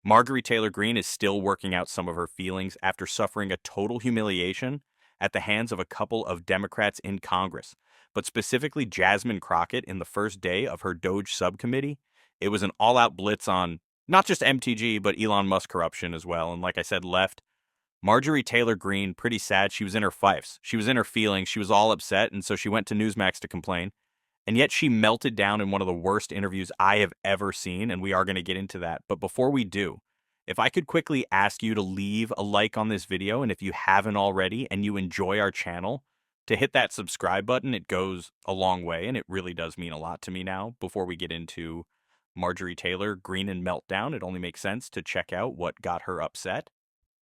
Marjorie Taylor Greene is still working out some of her feelings after suffering a total humiliation at the hands of a couple of Democrats in Congress, but specifically Jasmine Crockett in the first day of her Doge subcommittee. It was an all-out blitz on not just MTG, but Elon Musk corruption as well. And like I said, left. Marjorie Taylor Greene, pretty sad. She was in her fifes. She was in her feelings. She was all upset, and so she went to Newsmax to complain. And yet she melted down in one of the worst interviews I have ever seen, and we are going to get into that. But before we do, if I could quickly ask you to leave a like on this video, and if you haven't already and you enjoy our channel, to hit that subscribe button. It goes a long way, and it really does mean a lot to me now. Before we get into Marjorie Taylor Greene and meltdown, it only makes sense to check out what got her upset.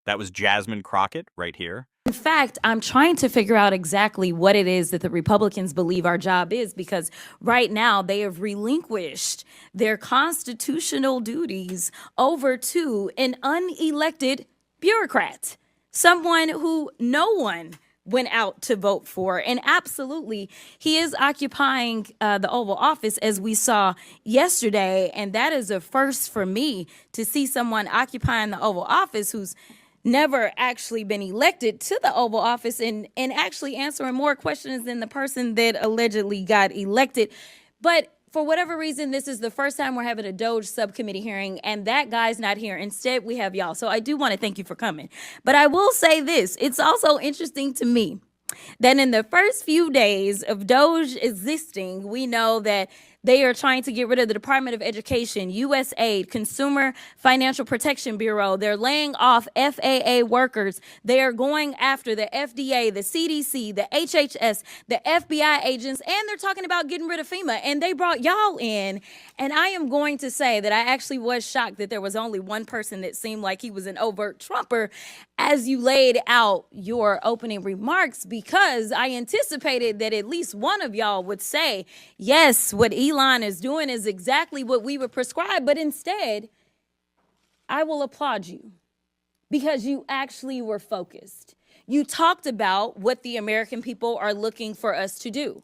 That was Jasmine Crockett right here. In fact, I'm trying to figure out exactly what it is that the Republicans believe our job is, because right now they have relinquished their constitutional duties over to an unelected bureaucrat, someone who no one went out to vote for. And absolutely, he is occupying the Oval Office, as we saw yesterday. And that is a first for me, to see someone occupying the Oval Office who's never actually been elected to the Oval Office and actually answering more questions than the person that allegedly got elected. But for whatever reason, this is the first time we're having a Doge subcommittee hearing, and that guy's not here. Instead, we have y'all. So I do want to thank you for coming. But I will say this. It's also interesting to me that in the first few days of Doge existing, we know that they are trying to get rid of the Department of Education, USAID, Consumer Financial Protection Bureau. They're laying off FAA workers. They are going after the FDA, the CDC, the HHS, the FBI agents, and they're talking about getting rid of FEMA. And they brought y'all in. And I am going to say that I actually was shocked that there was only one person that seemed like he was an overt Trumper as you laid out your opening remarks, because I anticipated that at least one of y'all would say, yes, what Elon is doing is exactly what we would prescribe. But instead, I will applaud you because you actually were focused. You talked about what the American people are looking for us to do.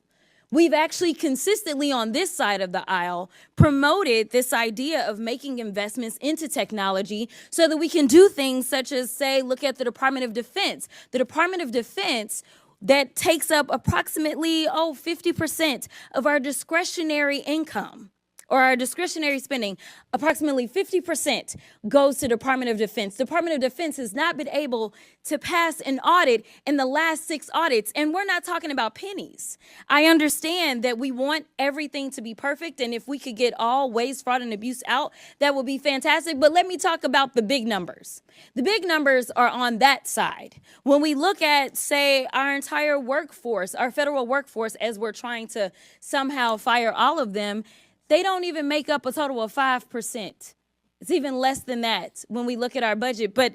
We've actually consistently on this side of the aisle promoted this idea of making investments into technology so that we can do things such as, say, look at the Department of Defense. The Department of Defense that takes up approximately 50% of our discretionary income, or our discretionary spending. Approximately 50% goes to Department of Defense. Department of Defense has not been able to pass an audit in the last 6 audits, and we're not talking about pennies. I understand that we want everything to be perfect, and if we could get all waste, fraud, and abuse out, that would be fantastic. But let me talk about the big numbers. The big numbers are on that side. When we look at, say, our entire workforce, our federal workforce, as we're trying to somehow fire all of them, they don't even make up a total of 5%. It's even less than that when we look at our budget. But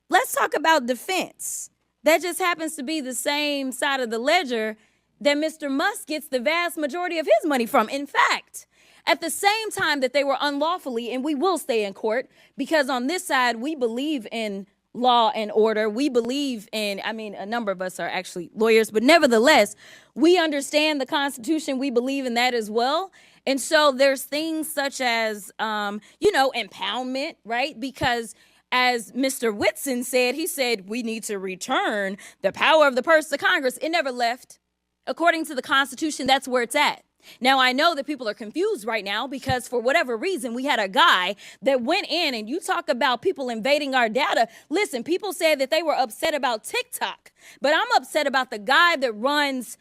let's talk about defense. That just happens to be the same side of the ledger that Mr. Musk gets the vast majority of his money from. In fact, at the same time that they were unlawfully, and we will stay in court, because on this side, we believe in law and order. We believe in, a number of us are actually lawyers, but nevertheless, we understand the Constitution. We believe in that as well. And so there's things such as, impoundment, right? Because as Mr. Whitson said, he said, we need to return the power of the purse to Congress. It never left. According to the Constitution, that's where it's at. Now, I know that people are confused right now because for whatever reason, we had a guy that went in, and you talk about people invading our data. Listen, people said that they were upset about TikTok, but I'm upset about the guy that runs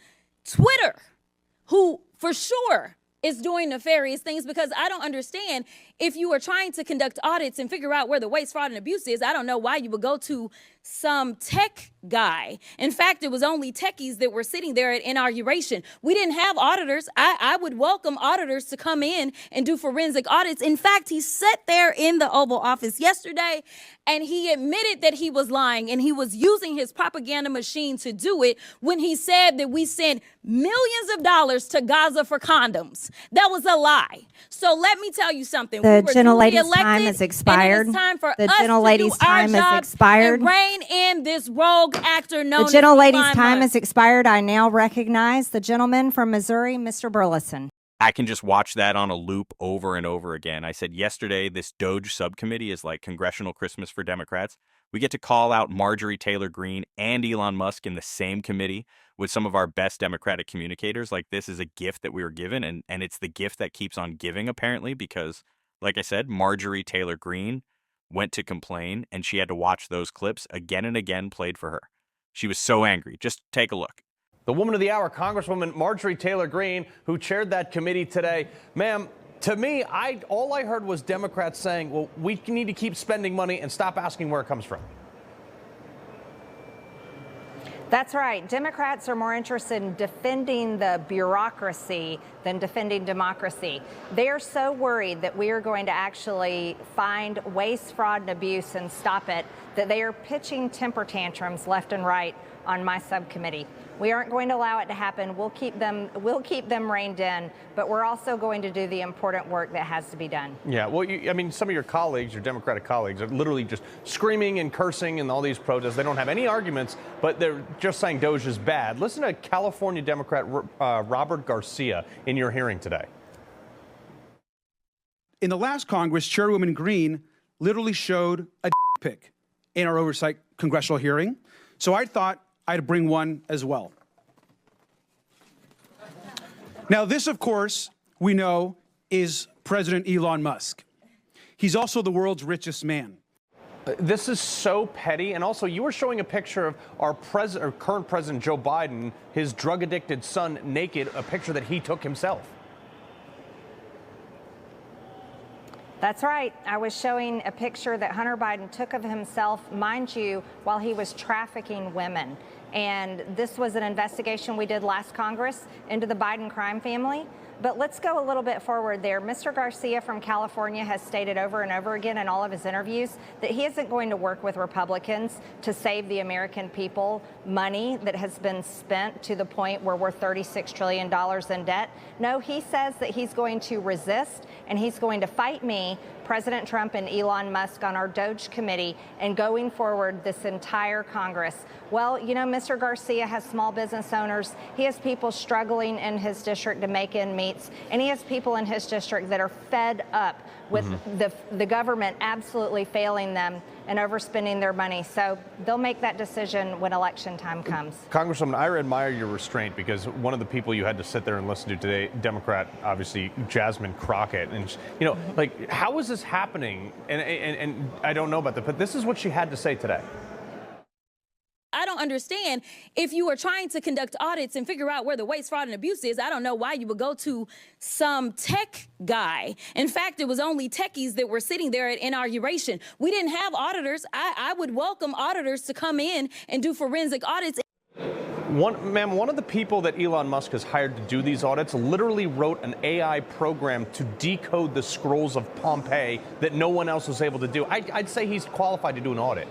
Twitter, who for sure is doing nefarious things, because I don't understand, if you are trying to conduct audits and figure out where the waste, fraud, and abuse is, I don't know why you would go to some tech guy. In fact, it was only techies that were sitting there at inauguration. We didn't have auditors. I would welcome auditors to come in and do forensic audits. In fact, he sat there in the Oval Office yesterday and he admitted that he was lying, and he was using his propaganda machine to do it when he said that we sent millions of dollars to Gaza for condoms. That was a lie. So let me tell you something. The gentlelady's time has expired. It's time for the us gentlelady's to do our time job has expired. and rein in this rogue actor known The as gentlelady's Elon time Musk. has expired. I now recognize the gentleman from Missouri, Mr. Burleson. I can just watch that on a loop over and over again. I said yesterday, this Doge subcommittee is like congressional Christmas for Democrats. We get to call out Marjorie Taylor Greene and Elon Musk in the same committee with some of our best Democratic communicators. Like, this is a gift that we were given, and it's the gift that keeps on giving, apparently, because, like I said, Marjorie Taylor Greene went to complain, and she had to watch those clips again and again played for her. She was so angry. Just take a look. The woman of the hour, Congresswoman Marjorie Taylor Greene, who chaired that committee today. Ma'am, to me, all I heard was Democrats saying, well, we need to keep spending money and stop asking where it comes from. That's right. Democrats are more interested in defending the bureaucracy than defending democracy. They are so worried that we are going to actually find waste, fraud, and abuse and stop it that they are pitching temper tantrums left and right on my subcommittee. We aren't going to allow it to happen. We'll keep them reined in, but we're also going to do the important work that has to be done. Yeah, well, I mean, some of your colleagues, your Democratic colleagues, are literally just screaming and cursing in all these protests. They don't have any arguments, but they're just saying Doge is bad. Listen to California Democrat Robert Garcia in your hearing today. In the last Congress, Chairwoman Greene literally showed a pic in our oversight congressional hearing. So I thought I'd bring one as well. Now, this, of course, we know is President Elon Musk. He's also the world's richest man. This is so petty. And also, you were showing a picture of our current president, Joe Biden, his drug-addicted son naked, a picture that he took himself. That's right. I was showing a picture that Hunter Biden took of himself, mind you, while he was trafficking women. And this was an investigation we did last Congress into the Biden crime family. But let's go a little bit forward there. Mr. Garcia from California has stated over and over again in all of his interviews that he isn't going to work with Republicans to save the American people money that has been spent to the point where we're $36 trillion in debt. No, he says that he's going to resist and he's going to fight me, President Trump and Elon Musk, on our Doge committee and going forward this entire Congress. Well, you know, Mr. Garcia has small business owners. He has people struggling in his district to make ends meet. And he has people in his district that are fed up with the government absolutely failing them and overspending their money. So they'll make that decision when election time comes. Congresswoman, I admire your restraint, because one of the people you had to sit there and listen to today, Democrat, obviously, Jasmine Crockett. And, you know, like, how is this happening? And I don't know about that, but this is what she had to say today. I don't understand. If you are trying to conduct audits and figure out where the waste, fraud, and abuse is, I don't know why you would go to some tech guy. In fact, it was only techies that were sitting there at inauguration. We didn't have auditors. I would welcome auditors to come in and do forensic audits. Ma'am, one of the people that Elon Musk has hired to do these audits literally wrote an AI program to decode the scrolls of Pompeii that no one else was able to do. I'd say he's qualified to do an audit.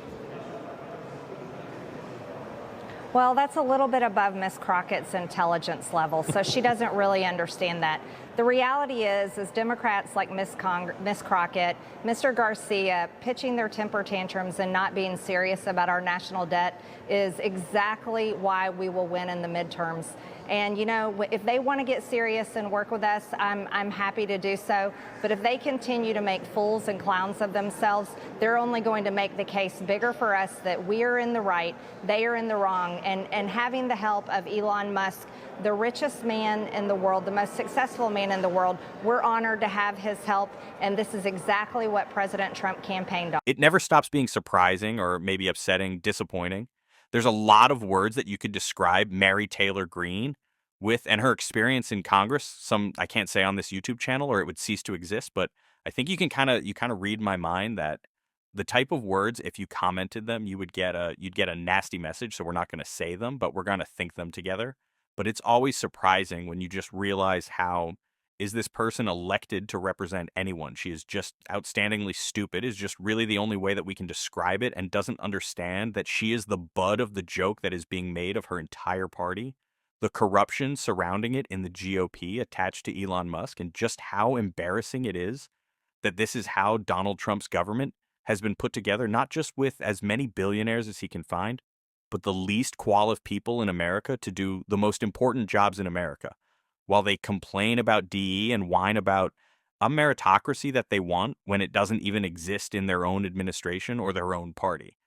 Well, that's a little bit above Ms. Crockett's intelligence level, so she doesn't really understand that. The reality is Democrats like Ms. Crockett, Mr. Garcia, pitching their temper tantrums and not being serious about our national debt is exactly why we will win in the midterms. And, you know, if they want to get serious and work with us, I'm happy to do so. But if they continue to make fools and clowns of themselves, they're only going to make the case bigger for us that we are in the right, they are in the wrong. And having the help of Elon Musk, the richest man in the world, the most successful man in the world, we're honored to have his help. And this is exactly what President Trump campaigned on. It never stops being surprising or maybe upsetting, disappointing. There's a lot of words that you could describe Mary Taylor Greene with, and her experience in Congress. Some I can't say on this YouTube channel or it would cease to exist, but I think you can kind of read my mind that the type of words, if you commented them, you'd get a nasty message. So we're not going to say them, but we're going to think them together. But it's always surprising when you just realize how is this person elected to represent anyone? She is just outstandingly stupid, is just really the only way that we can describe it, and doesn't understand that she is the butt of the joke that is being made of her entire party. The corruption surrounding it in the GOP attached to Elon Musk, and just how embarrassing it is that this is how Donald Trump's government has been put together, not just with as many billionaires as he can find, but the least qualified people in America to do the most important jobs in America. while they complain about DE and whine about a meritocracy that they want when it doesn't even exist in their own administration or their own party,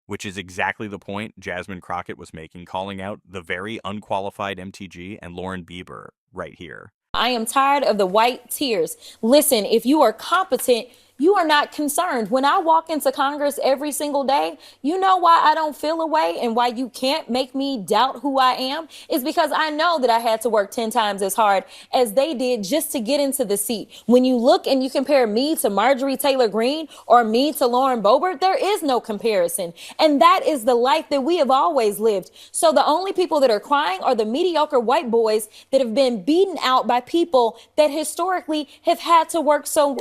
which is exactly the point Jasmine Crockett was making, calling out the very unqualified MTG and Lauren Bieber right here. I am tired of the white tears. Listen, if you are competent, you are not concerned. When I walk into Congress every single day, you know why I don't feel away and why you can't make me doubt who I am is because I know that I had to work 10 times as hard as they did just to get into the seat. When you look and you compare me to Marjorie Taylor Greene or me to Lauren Boebert, there is no comparison. And that is the life that we have always lived. So the only people that are crying are the mediocre white boys that have been beaten out by people that historically have had to work so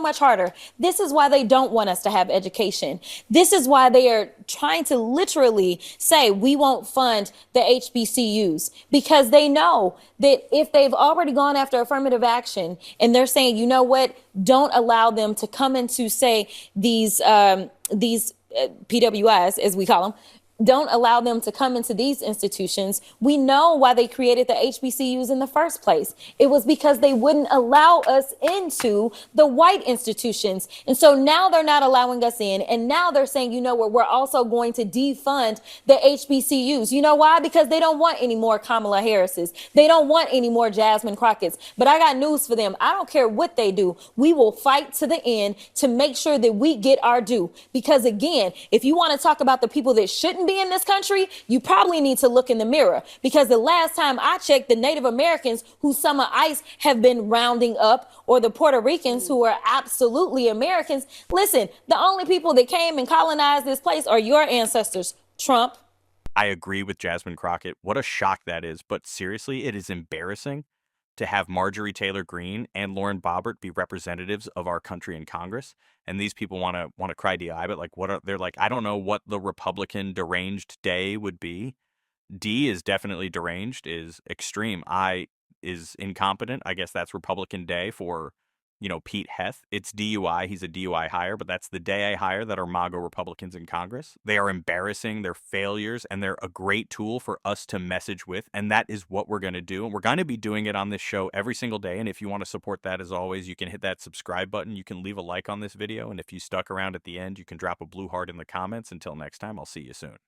much harder. This is why they don't want us to have education. This is why they are trying to literally say we won't fund the HBCUs, because they know that if they've already gone after affirmative action and they're saying, you know what, don't allow them to come into, say, these PWIs, as we call them, don't allow them to come into these institutions. We know why they created the HBCUs in the first place. It was because they wouldn't allow us into the white institutions. And so now they're not allowing us in. And now they're saying, you know what, we're also going to defund the HBCUs. You know why? Because they don't want any more Kamala Harrises. They don't want any more Jasmine Crockett's. But I got news for them. I don't care what they do. We will fight to the end to make sure that we get our due. Because again, if you want to talk about the people that shouldn't be in this country, you probably need to look in the mirror, because the last time I checked, the Native Americans who some of ICE have been rounding up, or the Puerto Ricans who are absolutely Americans, listen, the only people that came and colonized this place are your ancestors, Trump. I agree with Jasmine Crockett. What a shock that is. But seriously, it is embarrassing to have Marjorie Taylor Greene and Lauren Boebert be representatives of our country in Congress. And these people want to cry DI, but like, they're like, I don't know what the Republican deranged day would be. D is definitely deranged, is extreme. I is incompetent. I guess that's Republican day for, Pete Heth. It's DUI. He's a DUI hire, but that's the day I hire that are MAGA Republicans in Congress. They are embarrassing. They're failures, and they're a great tool for us to message with. And that is what we're going to do. And we're going to be doing it on this show every single day. And if you want to support that, as always, you can hit that subscribe button. You can leave a like on this video. And if you stuck around at the end, you can drop a blue heart in the comments. Until next time, I'll see you soon.